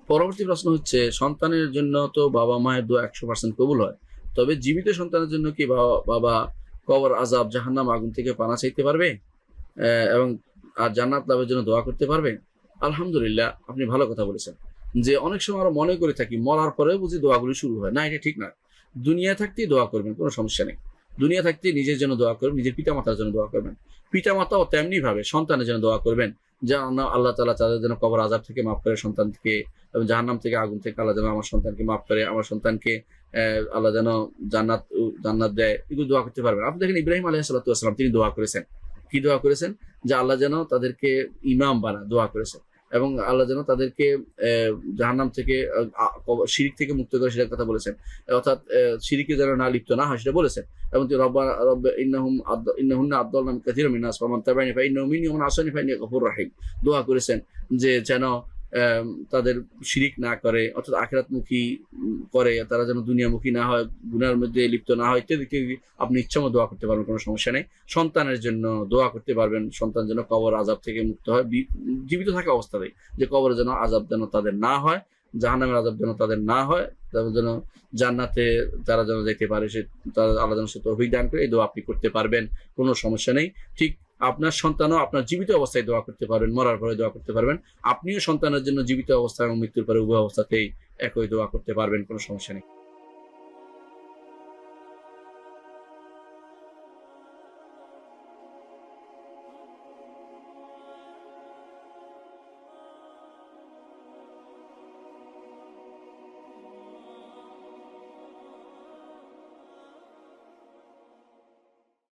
পরবর্তী প্রশ্ন হচ্ছে, সন্তানের জন্য তো বাবা মায়ের দোয়া 100% কবুল হয়, তবে জীবিত সন্তানের জন্য কি বাবা কবর আযাব, জাহান্নাম, আগুন থেকে পানা চাইতে পারবে এবং আর জান্নাত লাভের জন্য দোয়া করতে পারবে? আলহামদুলিল্লাহ, আপনি ভালো কথা বলেছেন যে অনেক সময় আমরা মনে করে থাকি মরার পরেও বুঝি দোয়াগুলি শুরু হয় না। এটা ঠিক না। দুনিয়া থাকতেই দোয়া করবেন, কোনো সমস্যা নেই। দুনিয়া থাকতে নিজের জন্য দোয়া করবেন, নিজের পিতামাতার জন্য দোয়া করবেন। পিতামাতাও তেমনি ভাবে সন্তানের জন্য দোয়া করবেন, যেন আল্লাহ তাআলা তাদের যেন কবর আযাব থেকে মাফ করে সন্তানকে, এবং জাহান্নাম থেকে, আগুন থেকে আল্লাহ যেন আমার সন্তানকে মাফ করে, আমার সন্তানকে আল্লাহ যেন জান্নাত দেয়। এগুলো দোয়া করতে পারবেন। আপনি দেখেন ইব্রাহিম আলাইহিস সালাতু ওয়াস সালাম, তিনি দোয়া করেছেন। কি দোয়া করেছেন? যে আল্লাহ যেন তাদেরকে ইমাম বানায়, দোয়া করেছেন। এবং আল্লাহ যেন তাদেরকে জাহান্নাম থেকে, শিরিক থেকে মুক্ত করে, সেটার কথা বলেছেন। অর্থাৎ শিরিকে যেন না লিপ্ত না হয়, সেটা বলেছেন। এবং রব্বা ইন্নাহুন্না আদল্লানা কাসীরাম মিনান নাস ফামান তাবিআনি ফাইন্নাহু মিন্নী ওয়া মান আসানি ফাইন্নী গফুরুর রাহিম। দোয়া করেছেন যে যেন তাদের শিরিক না করে, অর্থাৎ আখিরাতমুখী করে, তারা যেন দুনিয়ামুখী না হয়, গুনার মধ্যে লিপ্ত না হয়, ইত্যাদি ইত্যাদি। আপনি ইচ্ছামতো দোয়া করতে পারবেন, কোনো সমস্যা নেই। সন্তানের জন্য দোয়া করতে পারবেন, সন্তান যেন কবর আযাব থেকে মুক্ত হয়, জীবিত থাকা অবস্থাতেই, যে কবরে যেন আযাব যেন তাদের না হয়, জাহান্নামের আযাব যেন তাদের না হয়, তাদের যেন জান্নাতে তারা যেন যেতে পারে, সে তারা আল্লাহ যেন সে তৌফিক দান করে। এই দোয়া আপনি করতে পারবেন, কোনো সমস্যা নেই। ঠিক আপনার সন্তানও আপনার জীবিত অবস্থায় দোয়া করতে পারবেন, মরার পরে দোয়া করতে পারবেন। আপনিও সন্তানের জন্য জীবিত অবস্থা এবং মৃত্যুর পরে উভয় অবস্থাতেই একই দোয়া করতে পারবেন, কোনো সমস্যা নেই।